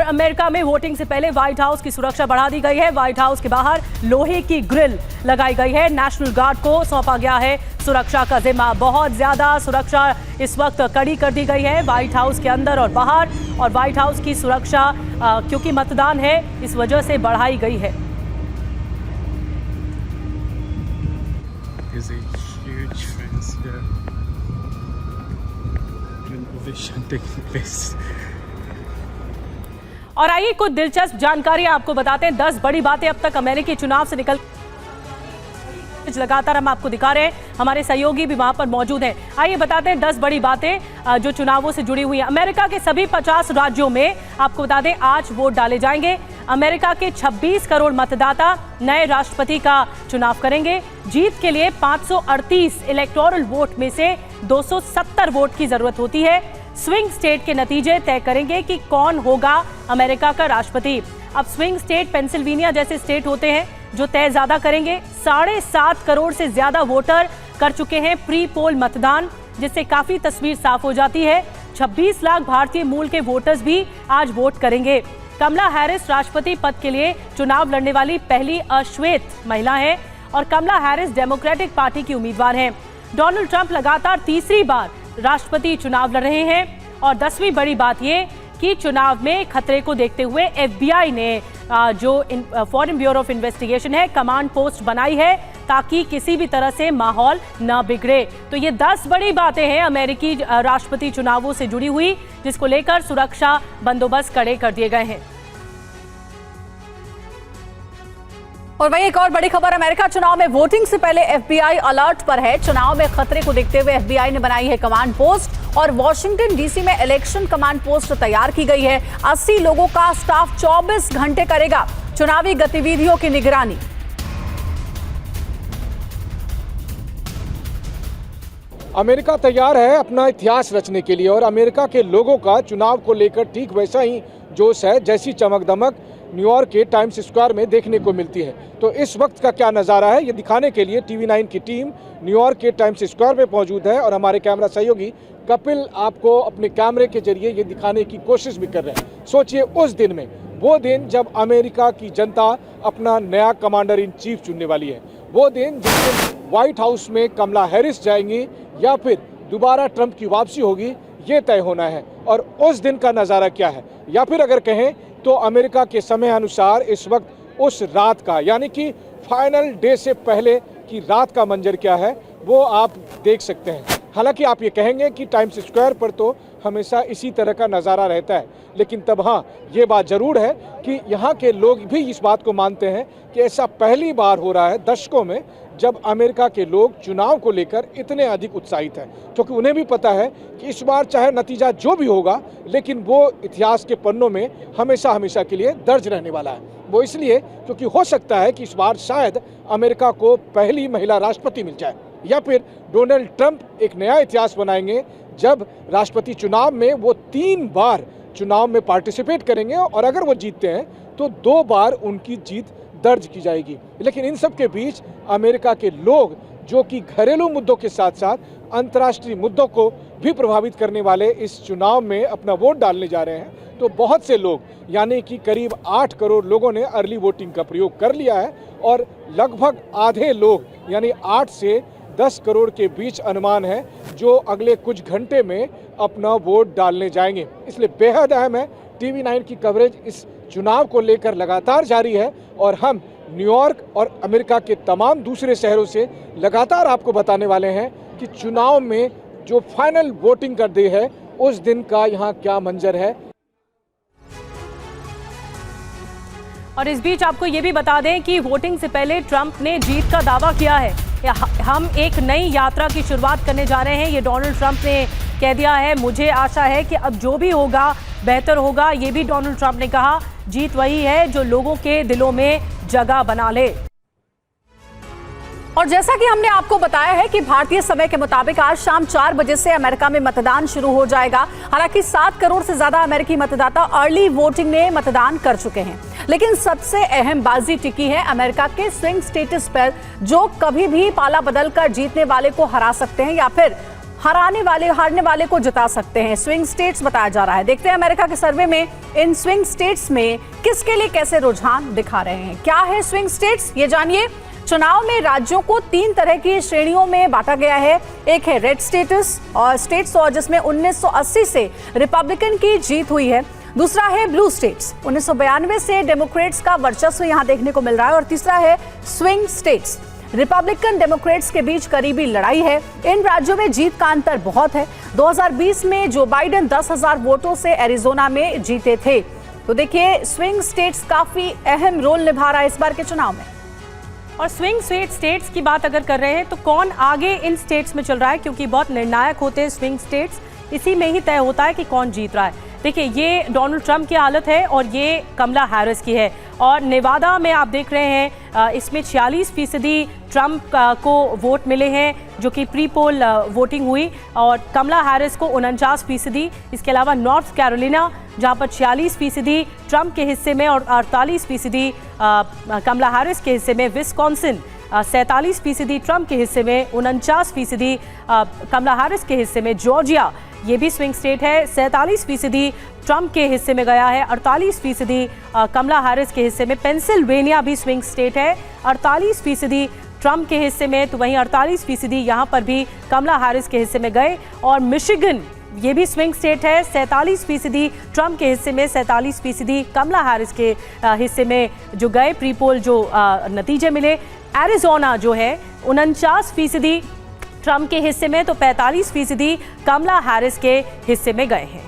America में voting से पहले व्हाइट हाउस की सुरक्षा बढ़ा दी गई है। व्हाइट हाउस के बाहर लोहे की ग्रिल लगाई गई है। नेशनल गार्ड को सौंपा गया है सुरक्षा का जिम्मा। बहुत ज्यादा सुरक्षा इस वक्त कड़ी कर दी गई है व्हाइट हाउस के अंदर और बाहर। और व्हाइट हाउस की सुरक्षा क्योंकि मतदान है इस वजह से बढ़ाई गई है। और आइए कुछ दिलचस्प जानकारी आपको बताते हैं। 10 बड़ी बातें अब तक अमेरिकी चुनाव से निकल लगातार हम आपको दिखा रहे हैं, हमारे सहयोगी भी वहां पर मौजूद हैं। आइए बताते हैं 10 बड़ी बातें जो चुनावों से जुड़ी हुई हैं। अमेरिका के सभी 50 राज्यों में आपको बता दें आज वोट डाले जाएंगे। अमेरिका के 26 करोड़ मतदाता नए राष्ट्रपति का चुनाव करेंगे। जीत के लिए 538 इलेक्टोरल वोट में से 270 वोट की जरूरत होती है। स्विंग स्टेट के नतीजे तय करेंगे कि कौन होगा अमेरिका का राष्ट्रपति। अब स्विंग स्टेट पेंसिल्वेनिया जैसे स्टेट होते हैं जो तय ज्यादा करेंगे। 7.5 करोड़ से ज्यादा वोटर कर चुके हैं प्री पोल मतदान, जिससे काफी तस्वीर साफ हो जाती है। 26 लाख भारतीय मूल के वोटर्स भी आज वोट करेंगे। कमला हैरिस राष्ट्रपति पद के लिए चुनाव लड़ने वाली पहली अश्वेत महिला है और कमला हैरिस डेमोक्रेटिक पार्टी की उम्मीदवार हैं। डोनाल्ड ट्रंप लगातार तीसरी बार राष्ट्रपति चुनाव लड़ रहे हैं। और 10वीं बड़ी बात यह कि चुनाव में खतरे को देखते हुए FBI ने जो फॉरेन ब्यूरो ऑफ इन्वेस्टिगेशन है कमांड पोस्ट बनाई है ताकि किसी भी तरह से माहौल न बिगड़े। तो ये 10 बड़ी बातें हैं अमेरिकी राष्ट्रपति चुनावों से जुड़ी हुई, जिसको लेकर सुरक्षा बंदोबस्त कड़े कर दिए गए हैं। और वहीं एक और बड़ी खबर, अमेरिका चुनाव में वोटिंग से पहले FBI अलर्ट पर है। चुनाव में खतरे को देखते हुए FBI ने बनाई है कमांड पोस्ट और वॉशिंगटन DC में इलेक्शन कमांड पोस्ट तैयार की गई है। 80 लोगों का स्टाफ 24 घंटे करेगा चुनावी गतिविधियों की निगरानी। अमेरिका तैयार है अपना इतिहास रचने के लिए और अमेरिका के लोगों का चुनाव को लेकर ठीक वैसा ही जोश है जैसी चमक दमक न्यूयॉर्क के टाइम्स स्क्वायर में देखने को मिलती है। तो इस वक्त का क्या नज़ारा है ये दिखाने के लिए TV9 की टीम न्यूयॉर्क के टाइम्स स्क्वायर में मौजूद है और हमारे कैमरा सहयोगी कपिल आपको अपने कैमरे के जरिए ये दिखाने की कोशिश भी कर रहे हैं। सोचिए उस दिन में, वो दिन जब अमेरिका की जनता अपना नया कमांडर इन चीफ चुनने वाली है, वो दिन जिस दिन व्हाइट हाउस में कमला हैरिस जाएंगी या फिर दोबारा ट्रंप की वापसी होगी, ये तय होना है। और उस दिन का नज़ारा क्या है, या फिर अगर कहें तो अमेरिका के समय अनुसार इस वक्त उस रात का यानी कि फाइनल डे से पहले की रात का मंजर क्या है वो आप देख सकते हैं। हालांकि आप ये कहेंगे कि टाइम्स स्क्वायर पर तो हमेशा इसी तरह का नज़ारा रहता है, लेकिन तब हाँ ये बात ज़रूर है कि यहाँ के लोग भी इस बात को मानते हैं कि ऐसा पहली बार हो रहा है दशकों में जब अमेरिका के लोग चुनाव को लेकर इतने अधिक उत्साहित हैं, क्योंकि उन्हें भी पता है कि इस बार चाहे नतीजा जो भी होगा लेकिन वो इतिहास के पन्नों में हमेशा हमेशा के लिए दर्ज रहने वाला है। वो इसलिए क्योंकि हो सकता है कि इस बार शायद अमेरिका को पहली महिला राष्ट्रपति मिल जाए या फिर डोनाल्ड ट्रंप एक नया इतिहास बनाएंगे जब राष्ट्रपति चुनाव में वो 3 बार चुनाव में पार्टिसिपेट करेंगे और अगर वो जीतते हैं तो 2 बार उनकी जीत दर्ज की जाएगी। लेकिन इन सब के बीच अमेरिका के लोग जो कि घरेलू मुद्दों के साथ साथ अंतर्राष्ट्रीय मुद्दों को भी प्रभावित करने वाले इस चुनाव में अपना वोट डालने जा रहे हैं। तो बहुत से लोग यानी कि करीब 8 करोड़ लोगों ने अर्ली वोटिंग का प्रयोग कर लिया है और लगभग आधे लोग यानी 8 से 10 करोड़ के बीच अनुमान है जो अगले कुछ घंटे में अपना वोट डालने जाएंगे। इसलिए बेहद अहम है, TV9 की कवरेज इस चुनाव को लेकर लगातार जारी है और हम न्यूयॉर्क और अमेरिका के तमाम दूसरे शहरों से लगातार आपको बताने वाले हैं कि चुनाव में जो फाइनल वोटिंग कर दी है उस दिन का यहाँ क्या मंजर है। और इस बीच आपको ये भी बता दें कि वोटिंग से पहले ट्रंप ने जीत का दावा किया है। हम एक नई यात्रा की शुरुआत करने जा रहे हैं, ये डोनाल्ड ट्रंप ने कह दिया है। मुझे आशा है कि अब जो भी होगा बेहतर होगा, ये भी डोनाल्ड ट्रंप ने कहा। जीत वही है जो लोगों के दिलों में जगह बना ले। और जैसा कि हमने आपको बताया है कि भारतीय समय के मुताबिक आज शाम 4 बजे से अमेरिका में मतदान शुरू हो जाएगा। हालांकि 7 करोड़ से ज्यादा अमेरिकी मतदाता अर्ली वोटिंग में मतदान कर चुके हैं, लेकिन सबसे अहम बाजी टिकी है अमेरिका के स्विंग स्टेट्स पर, जो कभी भी पाला बदल कर जीतने वाले को हरा सकते हैं या फिर हारने वाले को जिता सकते हैं। स्विंग स्टेट्स बताया जा रहा है। देखते हैं अमेरिका के सर्वे में इन स्विंग स्टेट्स में किसके लिए कैसे रुझान दिखा रहे हैं। क्या है स्विंग स्टेट्स, ये जानिए। चुनाव में राज्यों को 3 तरह की श्रेणियों में बांटा गया है। एक है रेड स्टेट्स और जिसमें 1980 से रिपब्लिकन की जीत हुई है। दूसरा है ब्लू स्टेट्स, 1992 से डेमोक्रेट्स का वर्चस्व यहां देखने को मिल रहा है। और तीसरा है स्विंग स्टेट्स, रिपब्लिकन डेमोक्रेट्स के बीच करीबी लड़ाई है। इन राज्यों में जीत का अंतर बहुत है। 2020 में जो बाइडेन 10,000 वोटों से एरिजोना में जीते थे। तो देखिए स्विंग स्टेट्स काफी अहम रोल निभा रहा है इस बार के चुनाव में। और स्विंग स्टेट्स की बात अगर कर रहे हैं तो कौन आगे इन स्टेट्स में चल रहा है, क्योंकि बहुत निर्णायक होते हैं स्विंग स्टेट्स, इसी में ही तय होता है कि कौन जीत रहा है। देखिए ये डोनाल्ड ट्रंप की हालत है और ये कमला हैरिस की है। और नेवादा में आप देख रहे हैं इसमें 46% ट्रंप को वोट मिले हैं, जो कि प्री पोल वोटिंग हुई, और कमला हैरिस को 49%। इसके अलावा नॉर्थ कैरोलिना जहां पर 46% ट्रंप के हिस्से में और 48% कमला हैरिस के हिस्से में। विस्कॉन्सिन 47% ट्रंप के हिस्से में, 49% कमला हैरिस के हिस्से में। जॉर्जिया ये भी स्विंग स्टेट है, 47% ट्रंप के हिस्से में गया है, 48% कमला हैरिस के हिस्से में। पेंसिल्वेनिया भी स्विंग स्टेट है, 48% ट्रंप के हिस्से में, तो वहीं 48% यहाँ पर भी कमला हैरिस के हिस्से में गए। और मिशिगन ये भी स्विंग स्टेट है, 47% ट्रंप के हिस्से में, 47% कमला हैरिस के हिस्से में जो गए प्री पोल जो नतीजे मिले। एरिजोना जो है 49% ट्रंप के हिस्से में, तो 45% कमला हैरिस के हिस्से में गए हैं।